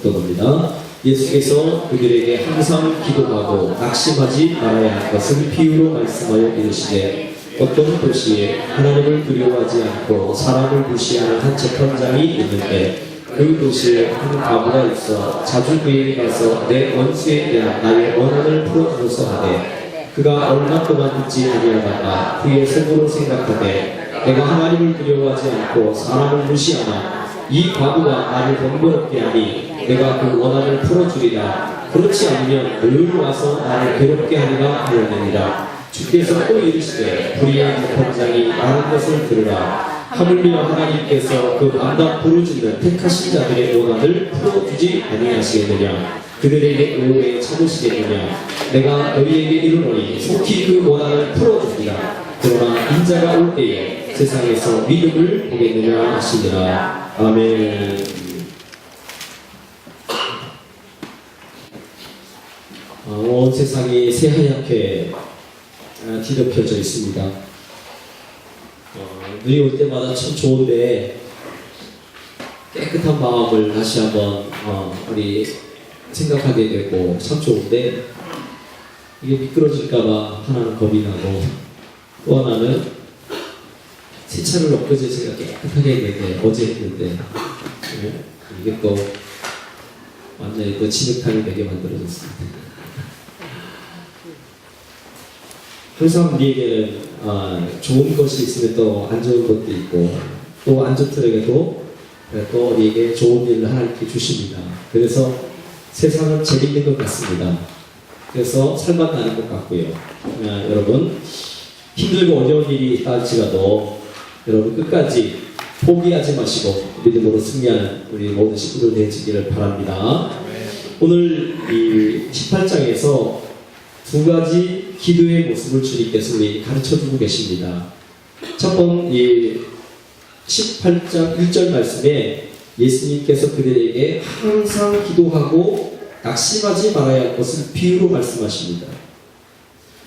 겁니다. 예수께서 그들에게 항상 기도하고 낙심하지 말아야 할 것을 비유로 말씀하여 이르시되 어떤 도시에 하나님을 두려워하지 않고 사람을 무시하는 한 재판장이 있는데 그 도시에 한 과부가 있어 자주 그에게 가서 내 원수에 대한 나의 원한을 풀어주소서 하되 그가 얼마 동안 듣지 아니하다가 그의 속으로 생각하되 내가 하나님을 두려워하지 않고 사람을 무시하나 이 과부가 나를 번거롭게 하니 내가 그 원한을 풀어주리라. 그렇지 않으면 늘 와서 나를 괴롭게 하리라 하였느니라. 주께서 또 이르시되 불의한 재판장이 말한 것을 들으라. 하물며 하나님께서 그 밤낮 부르짖는 택하신 자들의 원한을 풀어주지 아니하시겠느냐. 그들에게 의뢰에 참으시겠느냐. 내가 너희에게 이르노니 속히 그 원한을 풀어주리라. 그러나 인자가 올 때에 세상에서 믿음을 보겠느냐 하시니라. 아멘. 온 세상이 새하얗게 뒤덮여져 있습니다. 눈이 올 때마다 참 좋은데 깨끗한 마음을 다시 한번 우리 생각하게 되고 참 좋은데 이게 미끄러질까봐 하나는 겁이 나고 또 하나는 세차를 엊그제 제가 깨끗하게 했는데 어제 했는데 이게 또 완전히 또 진흙탕이 되게 만들어졌습니다. 항상 우리에게는 좋은 것이 있으면 또 안 좋은 것도 있고 또 안 좋더라도 또 우리에게 좋은 일을 하나님께 주십니다. 그래서 세상은 재밌는 것 같습니다. 그래서 살만 나는 것 같고요. 여러분 힘들고 어려운 일이 있다 할지라도 여러분 끝까지 포기하지 마시고 믿음으로 승리하는 우리 모든 식구들 되시기를 바랍니다. 오늘 이 18장에서 두 가지 기도의 모습을 주님께서 우리 가르쳐주고 계십니다. 첫 번, 이 18장 1절 말씀에 예수님께서 그들에게 항상 기도하고 낙심하지 말아야 할 것을 비유로 말씀하십니다.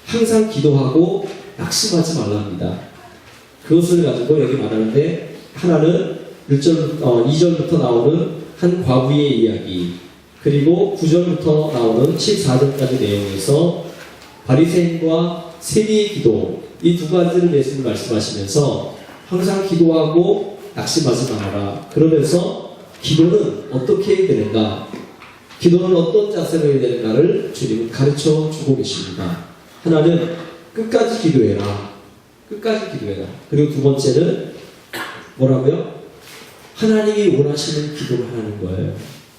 항상 기도하고 낙심하지 말랍니다. 그것을 가지고 여기 말하는데 하나는 2절부터 나오는 한 과부의 이야기 그리고 9절부터 나오는 14절까지 내용에서 바리새인과 세리의 기도 이 두 가지를 예수님 말씀하시면서 항상 기도하고 낙심하지 말아라. 그러면서 기도는 어떻게 해야 되는가? 기도는 어떤 자세로 해야 되는가를 주님은 가르쳐 주고 계십니다. 하나는 끝까지 기도해라. 끝까지 기도해라. 그리고 두 번째는 뭐라고요? 하나님이 원하시는 기도를 하는 거예요.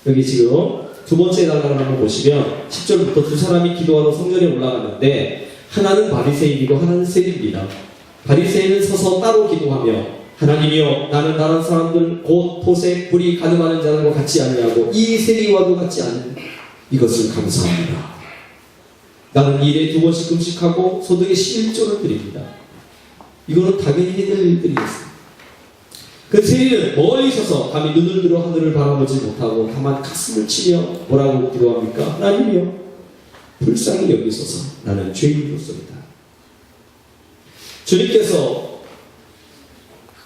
여기 지금 두 번째 단락을 한번 보시면 10절부터 두 사람이 기도하러 성전에 올라가는데 하나는 바리새인이고 하나는 세리입니다. 바리새인은 서서 따로 기도하며 하나님이여 나는 다른 사람들 곧 토색 불이 가늠하는 자들과 같지 아니하고 이 세리와도 같지 않은 이것을 감사합니다. 나는 일에 2번씩 금식하고 소득의 11조를 드립니다. 이거는 당연히 해야 될 일들이겠습니다. 그 세리는 멀리 서서 감히 눈을 들어 하늘을 바라보지 못하고 다만 가슴을 치며 뭐라고 기도합니까? 하나님이여 불쌍히 여기소서 나는 죄인으로서이다. 주님께서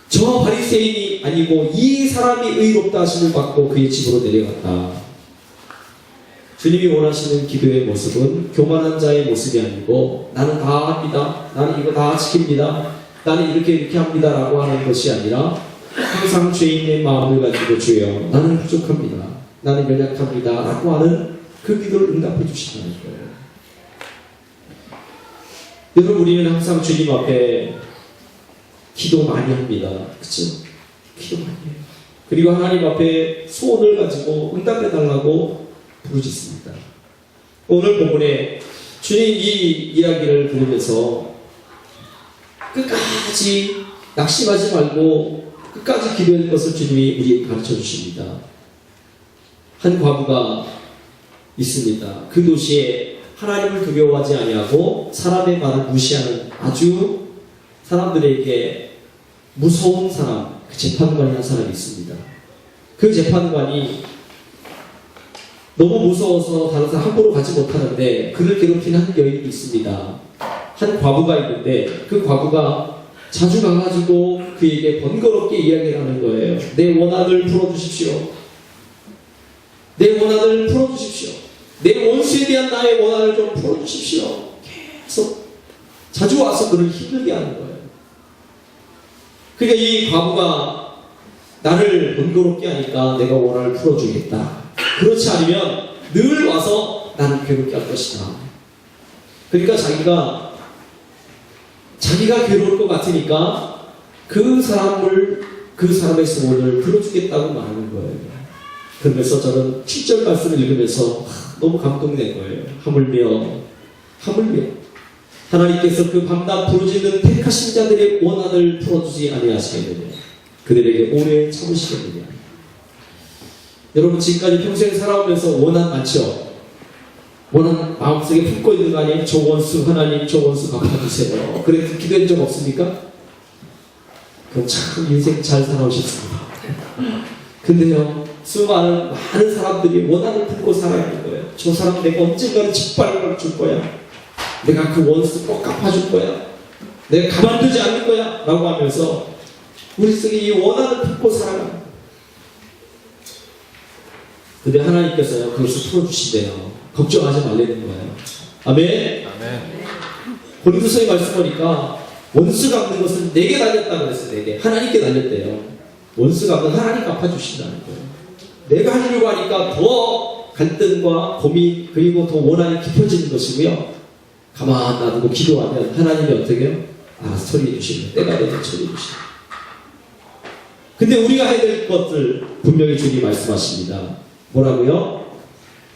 저 바리새인이 아니고 이 사람이 의롭다 하심을 받고 그의 집으로 내려갔다. 주님이 원하시는 기도의 모습은 교만한 자의 모습이 아니고 나는 다 합니다. 나는 이거 다 지킵니다. 나는 이렇게 합니다 라고 하는 것이 아니라 항상 죄인의 마음을 가지고 주여 나는 부족합니다. 나는 연약합니다 라고 하는 그 기도를 응답해 주신다는 거예요. 여러분 우리는 항상 주님 앞에 기도 많이 합니다. 그렇죠? 기도 많이 해요. 그리고 하나님 앞에 소원을 가지고 응답해 달라고 부르짖습니다. 오늘 본문에 주님 이 이야기를 들으면서 끝까지 낙심하지 말고 끝까지 기도할 것을 주님이 우리에게 가르쳐 주십니다. 한 과부가 있습니다. 그 도시에 하나님을 두려워하지 아니하고 사람의 말을 무시하는 아주 사람들에게 무서운 사람, 그 재판관이라는 사람이 있습니다. 그 재판관이 너무 무서워서 다른 사람 함부로 가지 못하는데 그를 괴롭히는 한 여인이 있습니다. 한 과부가 있는데 그 과부가 자주 가가지고 그에게 번거롭게 이야기를 하는 거예요. 내 원한을 풀어주십시오. 내 원한을 풀어주십시오. 내 원수에 대한 나의 원한을 좀 풀어주십시오. 계속 자주 와서 그를 힘들게 하는 거예요. 그러니까 이 과부가 나를 번거롭게 하니까 내가 원한을 풀어주겠다. 그렇지 않으면 늘 와서 나를 괴롭게 할 것이다. 그러니까 자기가 괴로울 것 같으니까 그 사람의 소원을 들어주겠다고 말하는 거예요. 그러면서 저는 7절 말씀을 읽으면서 너무 감동된 거예요. 하물며 하나님께서 그 밤낮 부르짖는 택하신 자들의 원한을 풀어주지 아니하시겠느냐. 그들에게 오래 참으시겠느냐. 여러분 지금까지 평생 살아오면서 원한 많죠? 원한 마음속에 품고 있는 거 아니에요? 저 원수 하나님 저 원수 갚아주세요. 그래서 기도한 적 없습니까? 그럼 참 인생 잘 살아오셨습니다. 근데요 수많은 많은 사람들이 원한을 품고 살아가는 거예요. 저 사람 내가 언젠가는 짓밟아 줄 거야. 내가 그 원수 꼭 갚아줄 거야. 내가 가만두지 않을 거야. 라고 하면서 우리 속에 이 원한을 품고 살아가는. 근데 하나님께서요 그것을 풀어주신대요. 걱정하지 말라는 거예요. 아멘. 고린도서의 말씀 보니까 원수 갚는 것은 내게 달렸다고 그랬어요. 내게 하나님께 달렸대요. 원수 갚는 하나님 갚아주신다는 거예요. 내가 하려고 하니까 더 갈등과 고민 그리고 더 원한이 깊어지는 것이고요. 가만 놔두고 기도하면 하나님이 어떻게 해요? 알아서 처리해 주시는 때가 되면 처리해 주시는. 근데 우리가 해야 될 것들 분명히 주님이 말씀하십니다. 뭐라고요?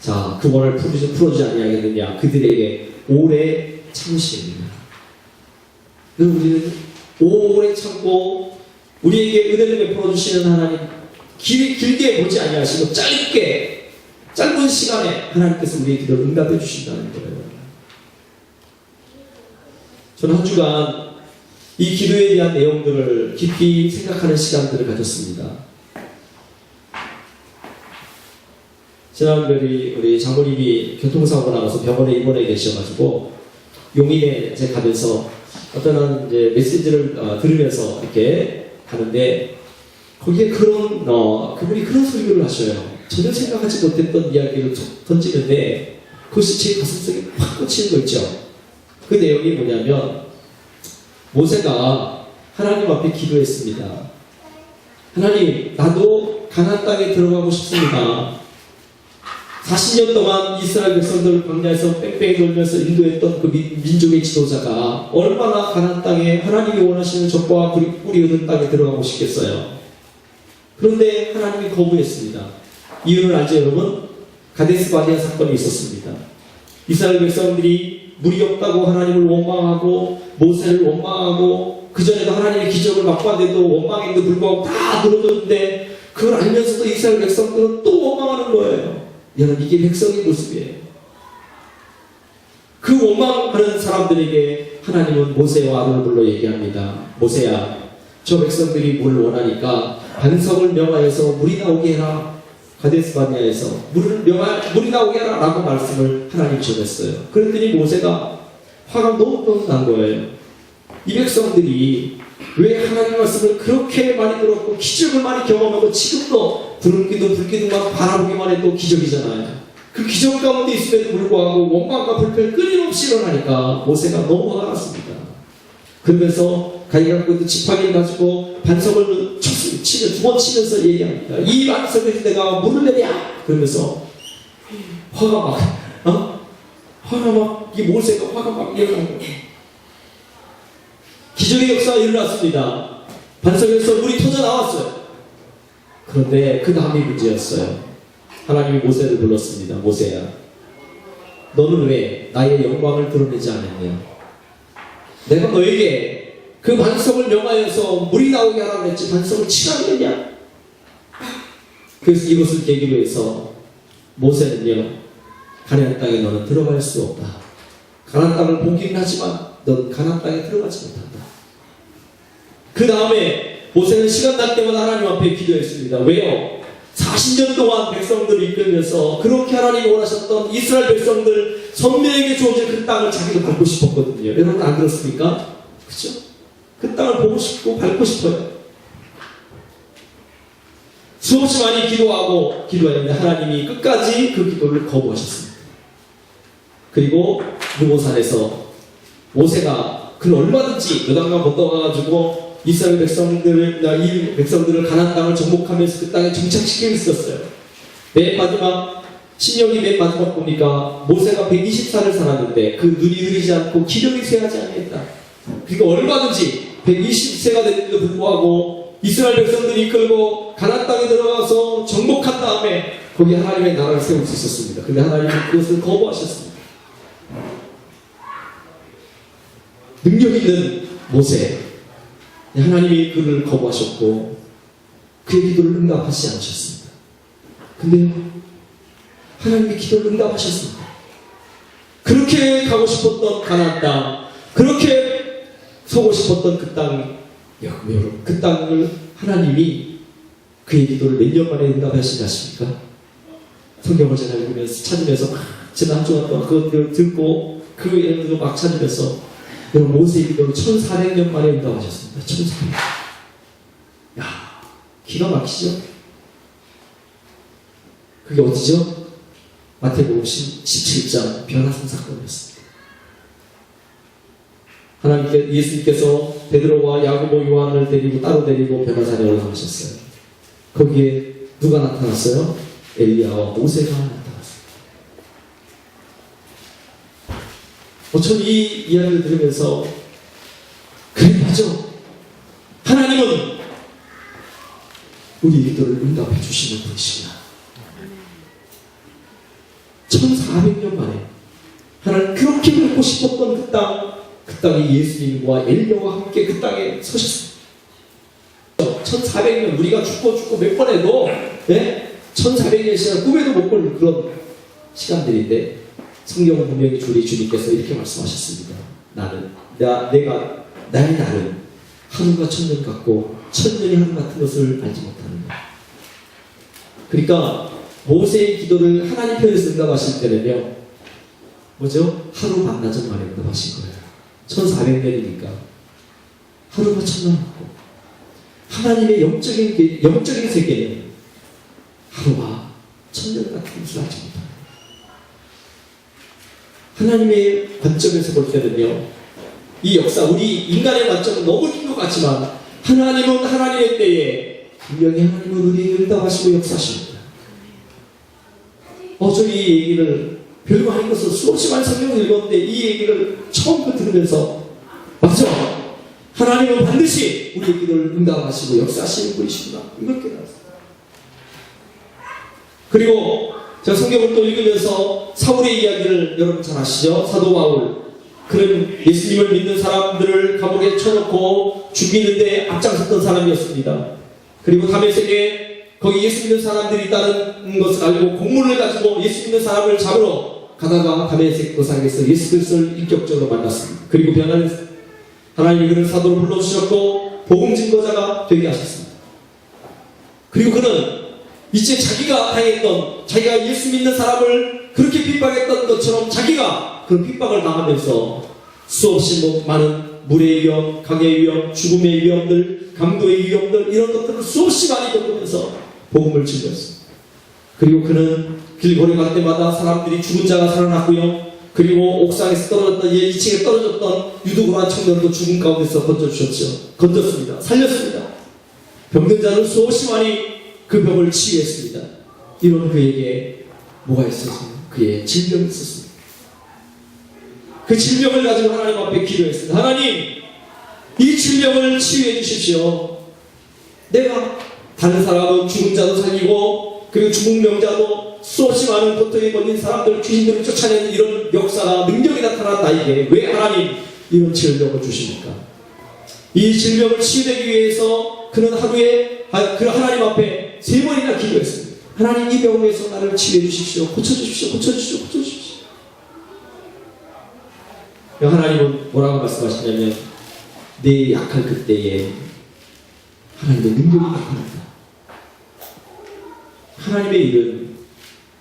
자, 그 원을 풀어주지 아니하겠느냐. 그들에게 오래 참으시느냐. 우리는 오래 참고 우리에게 은혜를 베풀어 주시는 하나님 길게 보지 아니하시고 짧은 시간에 하나님께서 우리의 기도를 응답해 주신다는 거예요. 저는 한 주간 이 기도에 대한 내용들을 깊이 생각하는 시간들을 가졌습니다. 지난번에 우리 장모님이 교통사고가 나서 병원에 입원해 계셔가지고 용인에 제가 가면서 어떤 이제 메시지를 들으면서 이렇게 가는데 거기에 그분이 그런 소리를 하셔요. 전혀 생각하지 못했던 이야기를 던지는데 그것이 제 가슴속에 확 꽂히는 거 있죠. 그 내용이 뭐냐면 모세가 하나님 앞에 기도했습니다. 하나님, 나도 가나안 땅에 들어가고 싶습니다. 40년 동안 이스라엘 백성들을 광야에서 뺑뺑이 돌면서 인도했던 그 민족의 지도자가 얼마나 가나안 땅에 하나님이 원하시는 적과 뿌리 얻은 땅에 들어가고 싶겠어요. 그런데 하나님이 거부했습니다. 이유는 알죠 여러분? 가데스 바네아 사건이 있었습니다. 이스라엘 백성들이 물이 없다고 하나님을 원망하고 모세를 원망하고 그전에도 하나님의 기적을 맛봤는데도 원망했는데 불구하고 다 들어줬는데 그걸 알면서도 이스라엘 백성들은 또 원망하는 거예요. 여러분 이게 백성의 모습이에요. 그 원망하는 사람들에게 하나님은 모세와 아론을 불러 얘기합니다. 모세야, 저 백성들이 뭘 원하니까 반석을 명하여서 물이 나오게 해라. 가데스 바네아에서 물이 나오게 해라 라고 말씀을 하나님 전했어요. 그랬더니 모세가 화가 너무 난 거예요. 이 백성들이 왜 하나님 말씀을 그렇게 많이 들었고 기적을 많이 경험하고 지금도 불기둥만 바라보기만 해도 기적이잖아요. 그 기적 가운데 있음에도 불구하고 원망과 불평이 끊임없이 일어나니까 모세가 너무 화가 났습니다. 그러면서 자기가 갖고 있는 지팡이를 가지고 반석을 두 번 치면서 얘기합니다. 이 반석에서 내가 물을 내랴! 그러면서 화가 막 이 모세가 화가 막 일어난 거예요. 기적의 역사가 일어났습니다. 반석에서 물이 터져 나왔어요. 그런데 그 다음이 문제였어요. 하나님이 모세를 불렀습니다. 모세야, 너는 왜 나의 영광을 드러내지 않았냐? 내가 너에게 그 반석을 명하여서 물이 나오게 하라고 했지 반석을 치라겠냐? 그래서 이것을 계기로 해서 모세는요, 가나안 땅에 너는 들어갈 수 없다. 가나안 땅을 보기는 하지만 넌 가나안 땅에 들어가지 못한다. 그 다음에 모세는 시간 날 때마다 하나님 앞에 기도했습니다. 왜요? 40년 동안 백성들을 이끌면서 그렇게 하나님이 원하셨던 이스라엘 백성들 선민에게 주어진 그 땅을 자기도 밟고 싶었거든요. 여러분 안 그렇습니까? 그렇죠? 그 땅을 보고 싶고 밟고 싶어요. 수없이 많이 기도했는데 하나님이 끝까지 그 기도를 거부하셨습니다. 그리고 느보산에서 모세가 그를 얼마든지 요단강 건너가가지고 이스라엘 백성들을 가나안 땅을 정복하면서 그 땅에 정착시키고 있었어요. 맨 마지막 신명기 맨 마지막 보니까 모세가 120살을 살았는데 그 눈이 흐리지 않고 기력이 쇠하지 않겠다. 그러니까 얼마든지 120세가 됐는데도 불구하고 이스라엘 백성들이 이끌고 가나안 땅에 들어가서 정복한 다음에 거기 하나님의 나라를 세울 수 있었습니다. 그런데 하나님은 그것을 거부하셨습니다. 능력 있는 모세, 하나님이 그를 거부하셨고 그의 기도를 응답하지 않으셨습니다. 근데 하나님의 기도를 응답하셨습니다. 그렇게 가고 싶었던 가나안 땅, 그렇게 서고 싶었던 그 땅, 여러분, 그 땅을 하나님이 그의 기도를 몇 년 만에 응답하시지 않습니까? 성경을 제가 읽으면서 찾으면서 막 지난 한 주간 동안 그것들을 듣고 그 이름들을 막 찾으면서 여러분 모세의 기도를 1400년 만에 응답하셨습니다. 1400년. 야, 기가 막히죠? 그게 어디죠? 마태복음 17장 변화산 사건이었습니다. 예수님께서 베드로와 야고보 요한을 데리고 따로 데리고 변화산에 올라가셨어요. 거기에 누가 나타났어요? 엘리야와 모세가 나타났어요. 저는 이 이야기를 들으면서 그래 맞아. 하나님은 우리 기도를 응답해 주시는 분이시구나. 1400년 만에 하나님 그렇게 뵙고 싶었던 그 땅에 예수님과 엘리야와 함께 그 땅에 서셨습니다. 1400년 우리가 죽고 몇 번 해도 1400년 시간 꿈에도 못 볼 그런 시간들인데 성경은 분명히 주님께서 이렇게 말씀하셨습니다. 나의 날은 하루가 천년 같고 천년이 하루 같은 것을 알지 못하는다. 그러니까 모세의 기도를 하나님 편에서 응답하실 때는요, 뭐죠? 하루 반나절 만에 응답하신 거예요. 1400년이니까 하루가 천년 같고 하나님의 영적인 세계는 하루가 천년 같은 것을 알지 못합니다. 하나님의 관점에서 볼 때는요, 이 역사, 우리 인간의 관점은 너무 긴 것 같지만 하나님은 하나님의 때에 분명히 하나님은 우리에게 응답하시고 역사하십니다. 저는 이 얘기를 별거 아닌 것을 수없이 많은 성경을 읽었는데 이 얘기를 처음 들으면서 맞죠? 하나님은 반드시 우리의 기도를 응답하시고 역사하시는 분이시구나. 이걸 깨달았어요. 그리고 제가 성경을 또 읽으면서 사울의 이야기를 여러분 잘 아시죠? 사도 바울. 그는 예수님을 믿는 사람들을 감옥에 쳐놓고 죽이는데 앞장섰던 사람이었습니다. 그리고 다메섹에 거기 예수 믿는 사람들이 있다는 것을 알고 공문을 가지고 예수 믿는 사람을 잡으러 가다가 다메섹 도상에서 예수 그리스도를 인격적으로 만났습니다. 그리고 하나님이 그를 사도로 불러주셨고 복음 증거자가 되게 하셨습니다. 그리고 그는 이제 자기가 예수 믿는 사람을 그렇게 핍박했던 것처럼 자기가 그 핍박을 당하면서 수없이 많은 물의 위험, 강의 위험, 죽음의 위험들, 강도의 위험들 이런 것들을 수없이 많이 겪으면서 복음을 증거했습니다. 그리고 그는 길 걸어갈 때마다 사람들이 죽은 자가 살아났고요. 그리고 옥상에서 떨어졌던 2층에 떨어졌던 유두고란 청년도 죽은 가운데서 건졌습니다. 살렸습니다. 병든 자는 수없이 많이 그 병을 치유했습니다. 이런 그에게 뭐가 있었어요? 그의 질병이 있었습니다. 그 질병을 가지고 하나님 앞에 기도했습니다. 하나님, 이 질병을 치유해 주십시오. 내가 다른 사람은 죽은 자도 살리고 그리고 죽은 병자도 수없이 많은 고통에 걸린 사람들 귀신들을 쫓아내는 이런 역사가 능력이 나타난 나에게 왜 하나님 이런 질병을 주십니까? 이 질병을 치유되기 위해서 그는 하루에 그 하나님 앞에 3번이나 기도했습니다. 하나님 이 병에서 나를 치유해 주십시오. 고쳐주십시오. 고쳐주십시오. 고쳐주십시오. 하나님은 뭐라고 말씀하시냐면 내 약할 그때에 하나님의 능력이 나타난다. 하나님의 일은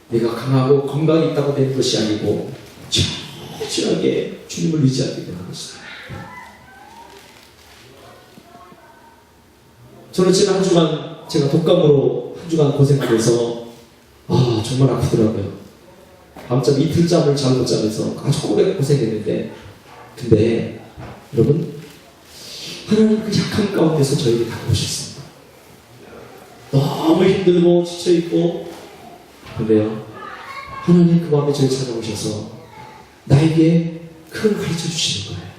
내가 강하고 건강이 있다고 되는 것이 아니고 철저하게 주님을 의지하게 되는 것입니다. 저는 지난 한 주간 제가 독감으로 한 주간 고생하면서 정말 아프더라고요. 밤잠 이틀잠을 잘 못 자면서 아주 오래 고생했는데, 근데 여러분, 하나님 그 약한 가운데서 저에게 다가오셨습니다. 너무 힘들고 지쳐있고, 근데요, 하나님 그 밤에 저를 찾아오셔서 나에게 그걸 가르쳐 주시는 거예요.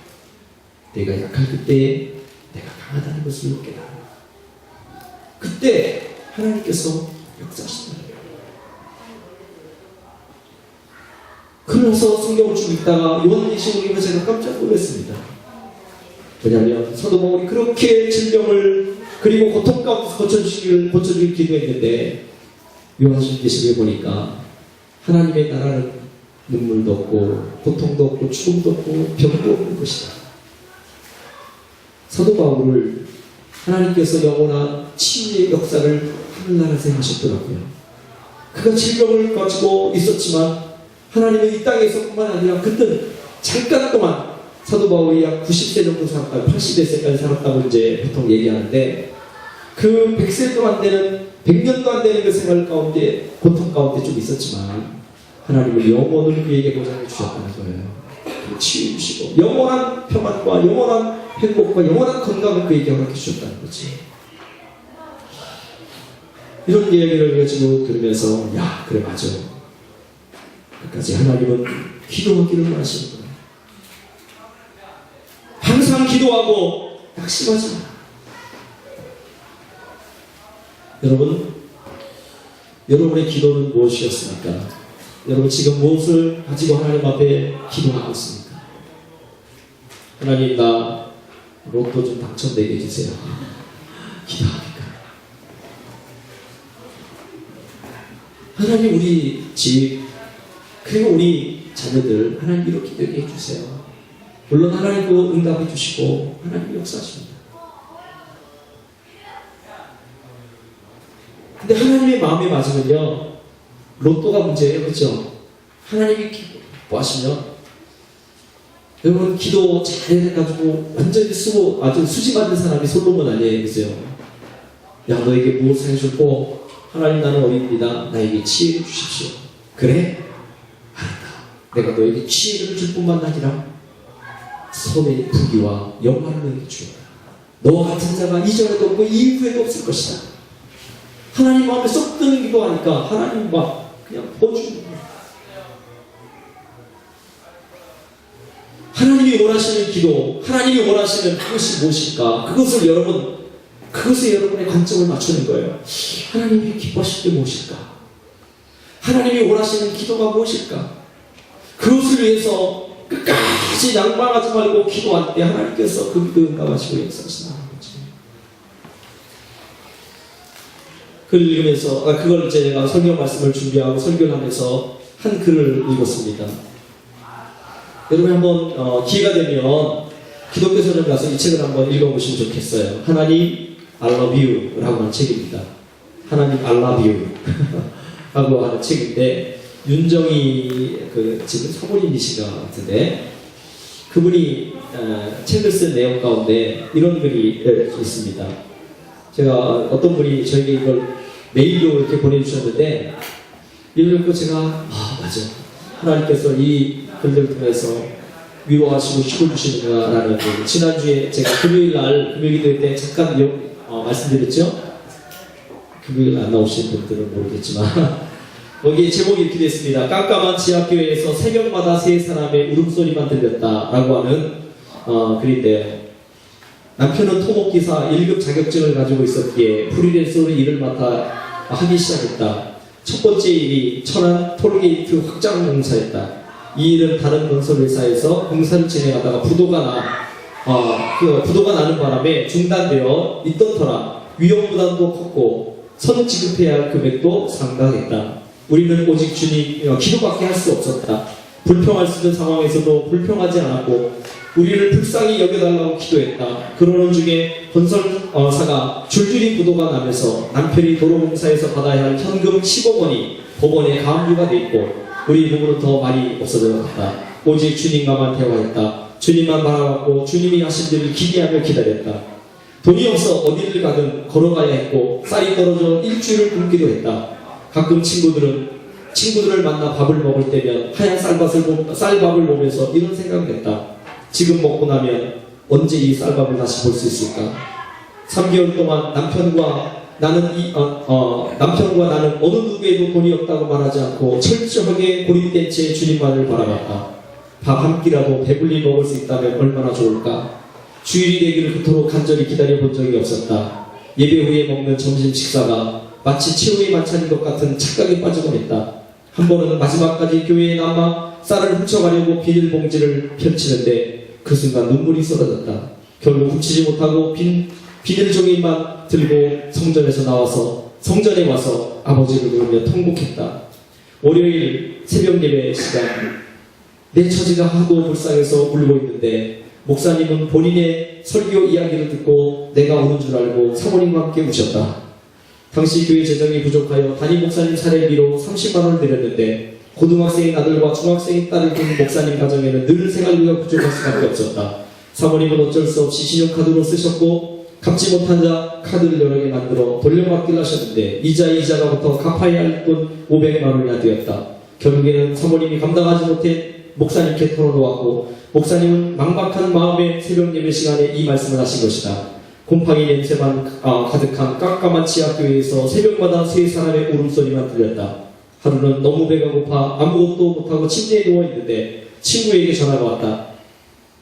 내가 약할 그때에 내가 강하다는 것을 깨달아. 그때 하나님께서 역사하신다는 거예요. 그러면서 성경을 쭉 읽다가 요한계시록을 읽으면서 제가 깜짝 놀랐습니다. 왜냐하면 사도 바울이 그렇게 질병을 그리고 고통 가운데서 고쳐주길 기도했는데, 요한계시록에 보니까 하나님의 나라는 눈물도 없고 고통도 없고 죽음도 없고 병도 없는 것이다. 사도 바울을 하나님께서 영원한 치유의 역사를 하늘나라에서 하셨더라고요. 그가 질병을 가지고 있었지만 하나님은 이 땅에서뿐만 아니라 그때는 잠깐 동안, 사도 바울이 약 90세 정도 살았다고, 80세까지 살았다고 이제 보통 얘기하는데, 그 100세도 안 되는, 100년도 안 되는 그 생활 가운데, 고통 가운데 좀 있었지만 하나님은 영원을 그에게 보장해 주셨다는 거예요. 치유 주시고 영원한 평안과 영원한 행복과 영원한 건강을 그에게 허락해 주셨다는 거지. 이런 이야기를 가지고 들으면서, 야, 그래, 맞아. 끝까지 하나님은 기도하기를 원하시는 거예요. 항상 기도하고 낙심하지 마. 여러분, 여러분의 기도는 무엇이었습니까? 여러분 지금 무엇을 가지고 하나님 앞에 기도하고 있습니까? 하나님, 나 로또 좀 당첨되게 해주세요. 기도합니까? 하나님, 우리 집 그리고 우리 자녀들 하나님 이렇게 되게 해주세요. 물론 하나님도 응답해 주시고 하나님 역사하십니다. 근데 하나님의 마음에 맞으면요, 로또가 문제예요. 그렇죠? 하나님이 기뻐하시면, 여러분 기도 잘 해가지고 완전히 쓰고 아주 수지 받는 사람이 솔로몬 아니에요. 그죠? 야, 너에게 무엇을 해줬고, 하나님 나는 어린이다, 나에게 지혜를 주십시오. 그래? 알았다. 내가 너에게 지혜를 줄 뿐만 아니라 손의 부귀와 영광을 너에게 주었다. 너와 같은 자가 이전에도 없고 이후에도 없을 것이다. 하나님 마음에 쏙 드는 기도하니까 하나님 막 그냥 퍼주는 거예요. 하나님이 원하시는 기도, 하나님이 원하시는 그것이 무엇일까? 그것을 여러분의 관점을 맞추는 거예요. 하나님이 기뻐하실 게 무엇일까? 하나님이 원하시는 기도가 무엇일까? 그것을 위해서 끝까지 양망하지 말고 기도할 때 하나님께서 그 기도 응답하시고 역사하신다는 거죠. 글을 읽으면서, 그걸 제가 설교 말씀을 준비하고 설교를 하면서 한 글을 읽었습니다. 여러분 한번 기회가 되면 기독교 서점 가서 이 책을 한번 읽어보시면 좋겠어요. 하나님 I love you 라고 하는 책입니다. 하나님 I love you 라고 하는 책인데, 윤정희 지금 사모님이신가 같은데, 그분이 책을 쓴 내용 가운데 이런 글이 있습니다. 제가 어떤 분이 저에게 이걸 메일로 이렇게 보내주셨는데, 이걸 읽고 제가 맞아, 하나님께서 이 글들을 통해서 위로하시고 힘을 주시는구나라는 거. 지난주에 제가 금요일 기도회 때 잠깐 말씀드렸죠? 금요일 안 나오신 분들은 모르겠지만 거기에 제목이 이렇게 됐습니다. 깜깜한 지하교회에서 새벽마다 세 사람의 울음소리만 들렸다라고 하는 글인데요. 남편은 토목기사 1급 자격증을 가지고 있었기에 프리랜서로 일을 맡아 하기 시작했다. 첫 번째 일이 천안 톨게이트 확장 공사였다. 이 일은 다른 건설회사에서 공사를 진행하다가 부도가 나는 바람에 중단되어 있던 터라 위험 부담도 컸고 선 지급해야 할 금액도 상당했다. 우리는 오직 주님 기도밖에 할 수 없었다. 불평할 수 있는 상황에서도 불평하지 않았고 우리를 불쌍히 여겨달라고 기도했다. 그러는 중에 건설사가 줄줄이 부도가 나면서 남편이 도로공사에서 받아야 할 현금 10억 원이 법원에 가압류가 돼 있고 우리 부부는 더 많이 없어져 갔다. 오직 주님과만 대화했다. 주님만 바라봤고 주님이 하신 일을 기대하며 기다렸다. 돈이 없어 어디를 가든 걸어가야 했고 쌀이 떨어져 일주일을 굶기도 했다. 가끔 친구들을 만나 밥을 먹을 때면 하얀 쌀밥을 보면서 이런 생각을 했다. 지금 먹고 나면 언제 이 쌀밥을 다시 볼 수 있을까? 3개월 동안 남편과 나는 어느 누구에도 돈이 없다고 말하지 않고 철저하게 고립된 채 주님만을 바라봤다. 밥 한 끼라도 배불리 먹을 수 있다면 얼마나 좋을까? 주일이 되기를 그토록 간절히 기다려 본 적이 없었다. 예배 후에 먹는 점심 식사가 마치 최후의 만찬인 것 같은 착각에 빠지곤 했다. 한 번은 마지막까지 교회에 남아 쌀을 훔쳐가려고 비닐봉지를 펼치는데 그 순간 눈물이 쏟아졌다. 결국 훔치지 못하고 비닐 종이만 들고 성전에 와서 아버지를 부르며 통곡했다. 월요일 새벽 예배 시간, 내 처지가 하도 불쌍해서 울고 있는데 목사님은 본인의 설교 이야기를 듣고 내가 우는 줄 알고 사모님과 함께 우셨다. 당시 교회 재정이 부족하여 담임 목사님 사례비로 30만 원을 드렸는데 고등학생인 아들과 중학생인 딸을 둔 목사님 가정에는 늘 생활비가 부족할 수밖에 없었다. 사모님은 어쩔 수 없이 신용카드로 쓰셨고 갚지 못한 자 카드를 여러 개 만들어 돌려받기를 하셨는데 이자가 붙어 갚아야 할 돈 500만 원이나 되었다. 결국에는 사모님이 감당하지 못해 목사님께 털어놓았고 목사님은 막막한 마음에 새벽 예배 시간에 이 말씀을 하신 것이다. 곰팡이 냄새만 가득한 깜깜한 지하교회에서 새벽마다 세 사람의 울음소리만 들렸다. 하루는 너무 배가 고파 아무것도 못하고 침대에 누워있는데 친구에게 전화가 왔다.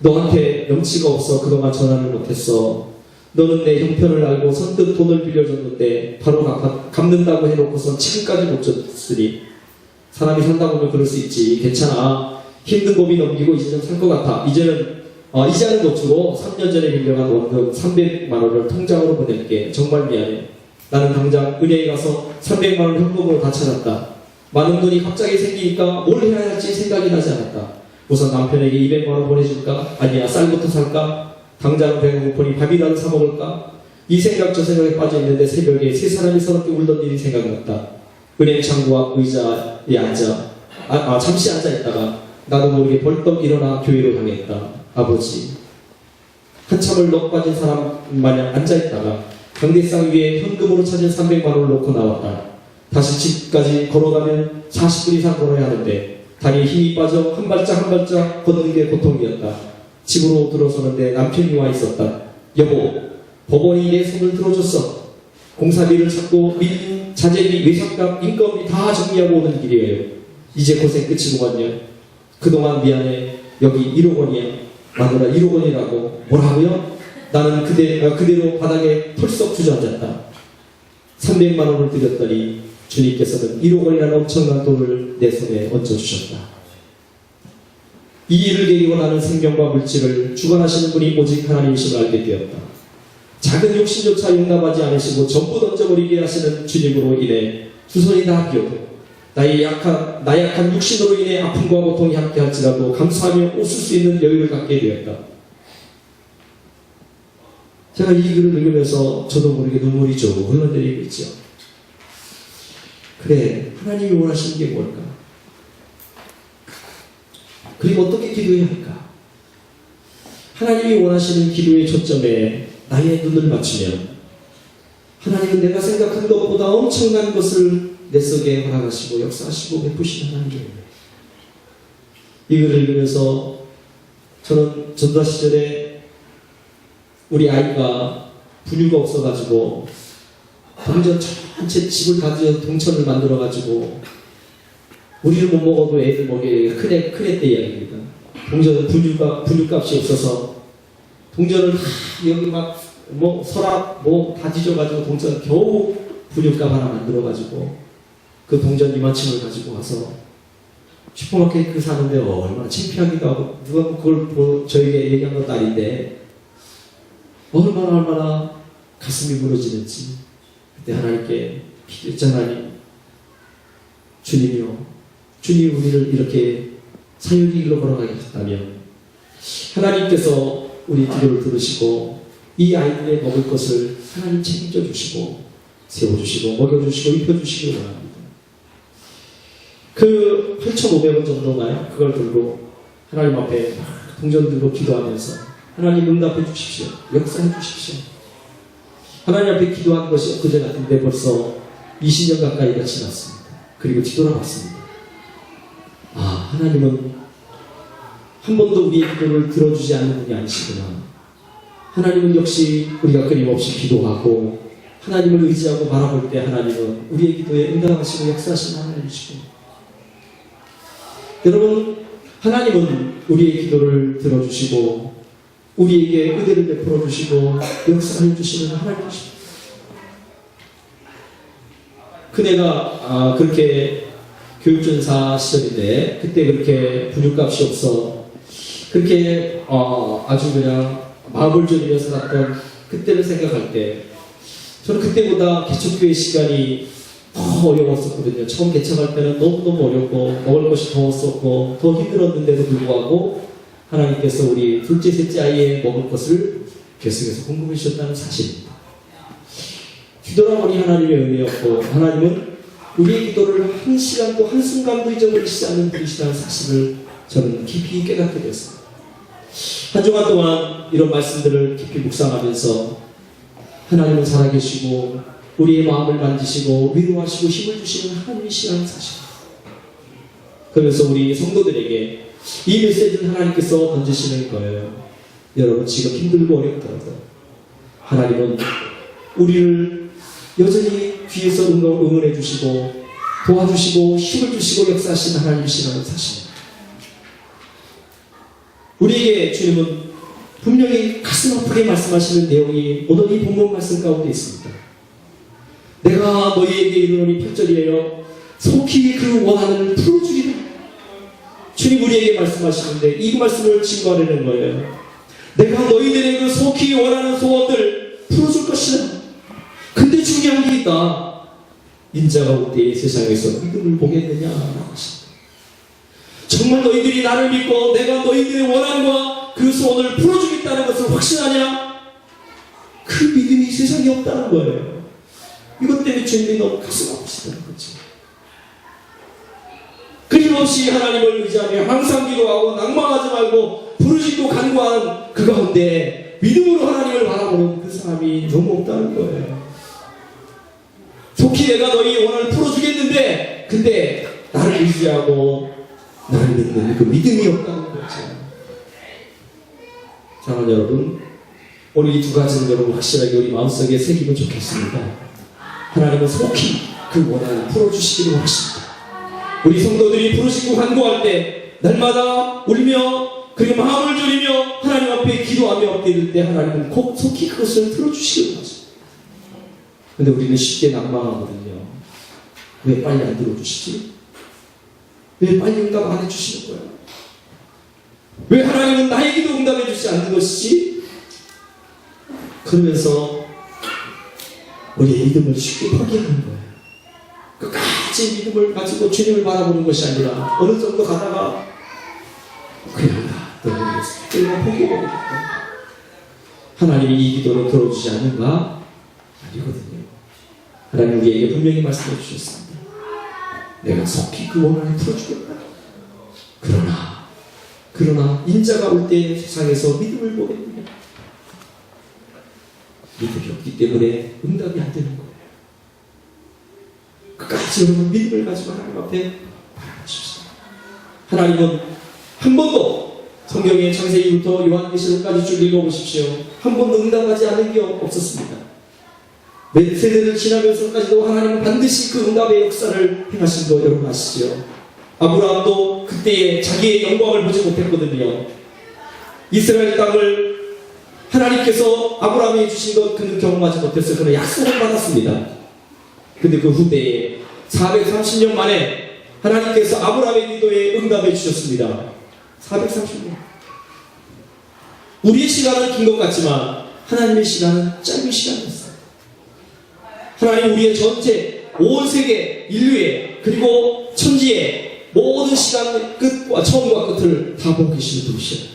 너한테 명치가 없어 그동안 전화를 못했어. 너는 내 형편을 알고 선뜻 돈을 빌려줬는데 바로 갚는다고 해놓고선 지금까지 못 줬으니 사람이 산다 보면 그럴 수 있지. 괜찮아. 힘든 고비 넘기고 이제 좀 살 것 같아. 이자는 못 주고 3년 전에 빌려간 원금 300만 원을 통장으로 보낼게. 정말 미안해. 나는 당장 은행에 가서 300만 원 현금으로 다 찾았다. 많은 돈이 갑자기 생기니까 뭘 해야 할지 생각이 나지 않았다. 우선 남편에게 200만 원 보내줄까? 아니야, 쌀부터 살까? 당장 배가 고프니 밥이라도 사 먹을까? 이 생각 저 생각에 빠져있는데 새벽에 세 사람이 서럽게 울던 일이 생각났다. 은행 창구 앞 의자에 잠시 앉아있다가 나도 모르게 벌떡 일어나 교회로 향했다. 아버지, 한참을 넋 빠진 사람 마냥 앉아있다가 강대상 위에 현금으로 찾은 300만 원을 놓고 나왔다. 다시 집까지 걸어가면 40분 이상 걸어야 하는데 다리에 힘이 빠져 한 발짝 한 발짝 걷는 게 고통이었다. 집으로 들어서는데 남편이 와 있었다. 여보, 법원이 내 손을 들어줬어. 공사비를 찾고 밀린 자재비, 외상값, 인건비 다 정리하고 오는 길이에요. 이제 고생 끝이구만요. 그동안 미안해. 여기 1억 원이야. 마누라 1억 원이라고. 뭐라고요? 나는 그대로 바닥에 털썩 주저앉았다. 300만 원을 드렸더니 주님께서는 1억 원이라는 엄청난 돈을 내 손에 얹어주셨다. 이 일을 계기고 나는 생명과 물질을 주관하시는 분이 오직 하나님이심을 알게 되었다. 작은 욕심조차 용납하지 않으시고 전부 던져버리게 하시는 주님으로 인해 두 손이 다 비어도 나 약한 육신으로 인해 아픔과 고통이 함께할지라도 감사하며 웃을 수 있는 여유를 갖게 되었다. 제가 이 글을 읽으면서 저도 모르게 눈물이 조금 흘러내리고 있죠. 그래, 하나님이 원하시는 게 뭘까? 그리고 어떻게 기도해야 할까? 하나님이 원하시는 기도의 초점에 나의 눈을 맞추면 하나님은 내가 생각한 것보다 엄청난 것을 내 속에 허락하시고 역사하시고 베푸시는 하나님이에요. 이 글을 읽으면서 저는 전도 시절에 우리 아이가 분유가 없어가지고 동전 전체 집을 가지고 동천을 만들어가지고 우리를 못 먹어도 애들 먹이에 큰애 때 이야기입니다. 동전은 분유값이 없어서 동전을 여기 막 서랍 다 뒤져가지고 동전 겨우 분유값 하나 만들어가지고 그 동전 이만큼을 가지고 와서 슈퍼마켓 사는데 얼마나 창피하기도 하고 누가 그걸 저에게 얘기한 것도 아닌데 얼마나 가슴이 무너지는지 그때 하나님께 기도했잖아요. 주님이요, 주님이 우리를 이렇게 사유리 일로 걸어가게 했다면 하나님께서 우리 기도를 들으시고 이 아이들의 먹을 것을 하나님 책임져 주시고 세워주시고 먹여주시고 입혀주시기 원합니다. 그 8,500원 정도나요? 그걸 들고 하나님 앞에 동전 들고 기도하면서 하나님 응답해 주십시오. 역사해 주십시오. 하나님 앞에 기도한 것이 엊그제 같은데 벌써 20년 가까이가 지났습니다. 그리고 뒤돌아봤습니다. 아, 하나님은 한 번도 우리의 기도를 들어주지 않는 분이 아니시구나. 하나님은 역시 우리가 끊임없이 기도하고 하나님을 의지하고 바라볼 때 하나님은 우리의 기도에 응답하시고 역사하시는 하나님이시고, 여러분, 하나님은 우리의 기도를 들어주시고 우리에게 은혜를 베풀어 주시고 역사해 주시는 하나님이십니다. 큰애가 그렇게 교육전사 시절인데 그때 그렇게 분유값이 없어 그렇게 아주 그냥 마음을 졸이며 살았던 그때를 생각할 때 저는 그때보다 개척교회 시간이 더 어려웠었거든요. 처음 개척할 때는 너무너무 어렵고 먹을 것이 더 없었고 더 힘들었는데도 불구하고 하나님께서 우리 둘째 셋째 아이의 먹을 것을 계속해서 공급해 주셨다는 사실입니다. 뒤돌아보니 하나님의 은혜였고 하나님은 우리의 기도를 한 시간도 한순간도 잊어버리시지 않는 분이시라는 사실을 저는 깊이 깨닫게 되었습니다. 한 주간 동안 이런 말씀들을 깊이 묵상하면서 하나님은 살아계시고 우리의 마음을 만지시고 위로하시고 힘을 주시는 하나님이시라는 사실입니다. 그래서 우리 성도들에게 이 메시지를 하나님께서 던지시는 거예요. 여러분, 지금 힘들고 어렵더라도 하나님은 우리를 여전히 뒤에서 응원해 주시고 도와주시고 힘을 주시고 역사하시는 하나님이시라는 사실입니다. 우리에게 주님은 분명히 가슴 아프게 말씀하시는 내용이 오늘 이 본문 말씀 가운데 있습니다. 내가 너희에게 이르노니 8절이에요. 속히 그 원한을 풀어주리라. 주님 우리에게 말씀하시는데 이 말씀을 증거하려는 거예요. 내가 너희들의 그 속히 원하는 소원들 풀어줄 것이다. 근데 중요한 게 있다. 인자가 올 때에 세상에서 믿음을 보겠느냐라고 하십니다. 정말 너희들이 나를 믿고 내가 너희들의 원한과 그 소원을 풀어주겠다는 것을 확신하냐? 그 믿음이 세상에 없다는 거예요. 이것 때문에 주님이 너무 가슴 아프시다는 거죠. 끊임없이 하나님을 의지하며 항상 기도하고 낭망하지 말고 부르짖고 간구한 그 가운데 믿음으로 하나님을 바라보는 그 사람이 너무 없다는 거예요. 속히 내가 너희 원한을 풀어주겠는데 근데 나를 의지하고 나를 믿는 그 믿음이 없다는 거죠. 사랑하는 여러분, 오늘 이 두 가지는 여러분 확실하게 우리 마음속에 새기면 좋겠습니다. 하나님은 속히 그 원한을 풀어주시기를 원하십니다. 우리 성도들이 부르짖고 간구할 때 날마다 울며 그리고 마음을 졸이며 하나님 앞에 기도하며 엎드릴 때 하나님은 꼭 속히 그것을 들어주시기를 원하십니다. 근데 우리는 쉽게 낭망하거든요. 왜 빨리 안 들어주시지? 왜 빨리 응답 안 해주시는 거야? 왜 하나님은 나의 기도 응답해 주시지 않는 것이지? 그러면서 우리의 믿음을 쉽게 포기하는 거예요. 끝까지 믿음을 가지고 주님을 바라보는 것이 아니라 어느 정도 가다가 그냥 넘어가겠어요. 그냥 포기해버립니다. 하나님이 이 기도를 들어주지 않는가? 아니거든요. 하나님 우리에게 분명히 말씀해 주셨습니다. 내가 속히 그 원한을 풀어주겠다. 그러나 인자가 올 때 세상에서 믿음을 보겠느냐? 믿음이 없기 때문에 응답이 안 되는 거예요. 끝까지 여러분 믿음을 가지고 하나님 앞에 바라보십시오. 하나님은 한 번도 성경의 창세기부터 요한계시록까지 쭉 읽어보십시오. 한 번도 응답하지 않은 게 없었습니다. 몇 세대를 지나면서까지도 하나님은 반드시 그 응답의 역사를 행하신 거 여러분 아시죠? 아브라함도 그때에 자기의 영광을 보지 못했거든요. 이스라엘 땅을 하나님께서 아브라함에게 주신 것 그는 경험하지 못했어요. 그는 약속을 받았습니다. 근데 그 후대에 430년 만에 하나님께서 아브라함의 기도에 응답해 주셨습니다. 430년. 우리의 시간은 긴 것 같지만 하나님의 시간은 짧은 시간이었어요. 하나님 우리의 전체 온 세계 인류의 그리고 천지의 모든 시간의 끝과 처음과 끝을 다 보고 계시는 분이시죠.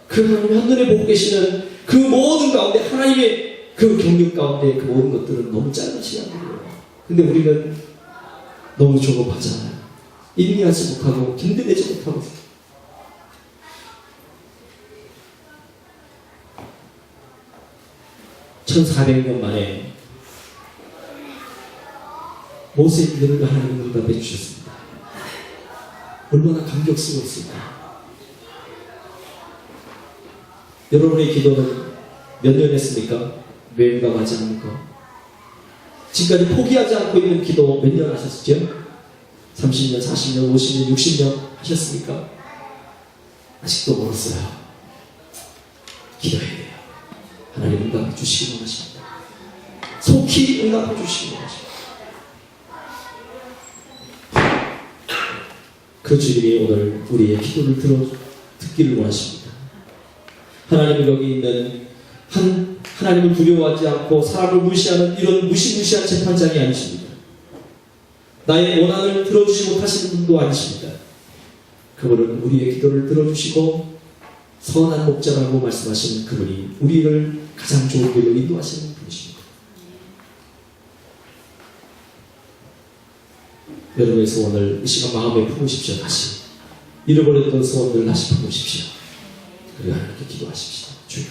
그 하나님이 한눈에 보고 계시는 그 모든 가운데 하나님의 그 경륜 가운데 그 모든 것들은 너무 짧은 시간이에요. 근데 우리는 너무 조급하잖아요. 인내하지 못하고 견뎌내지 못하고 1400년 만에 모세의 기도를 하나님은 응답해 주셨습니다. 얼마나 감격스러웠을까. 여러분의 기도는 몇 년 했습니까? 왜 응답하지 않을까? 지금까지 포기하지 않고 있는 기도 몇 년 하셨죠? 30년, 40년, 50년, 60년 하셨습니까? 아직도 멀었어요. 기도해야 돼요. 하나님 응답해 주시기 원하십니다. 속히 응답해 주시기 원하십니다. 그 주님이 오늘 우리의 기도를 듣기를 원하십니다. 하나님은 여기 있는 하나님을 두려워하지 않고 사람을 무시하는 이런 무시무시한 재판장이 아니십니다. 나의 원한을 들어주지 못하시는 분도 아니십니다. 그분은 우리의 기도를 들어주시고 선한 목자라고 말씀하시는 그분이 우리를 가장 좋은 길로 인도하시는 분이십니다. 여러분의 소원을 이 시간 마음에 품으십시오. 다시 잃어버렸던 소원을 다시 품으십시오. 그리고 하나님께 기도하십시오. 주여,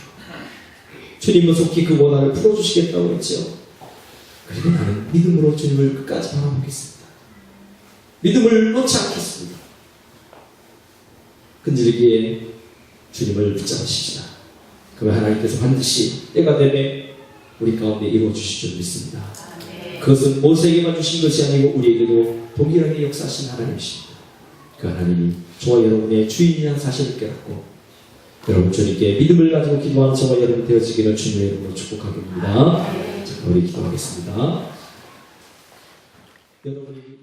주님은 속히 그 원한을 풀어주시겠다고 했죠. 그리고 나는 믿음으로 주님을 끝까지 바라보겠습니다. 믿음을 놓지 않겠습니다. 끈질기게 주님을 붙잡으십시다. 그러면 하나님께서 반드시 때가 되면 우리 가운데 이루어주실 줄 믿습니다. 그것은 모세에게만 주신 것이 아니고 우리에게도 동일하게 역사하신 하나님이십니다. 그 하나님이 저와 여러분의 주인이라는 사실을 깨닫고 여러분 주님께 믿음을 가지고 기도하는 저와 여러분 되어지기를 주님의 이름으로 축복하겠습니다. 자, 우리 기도하겠습니다. 여러분이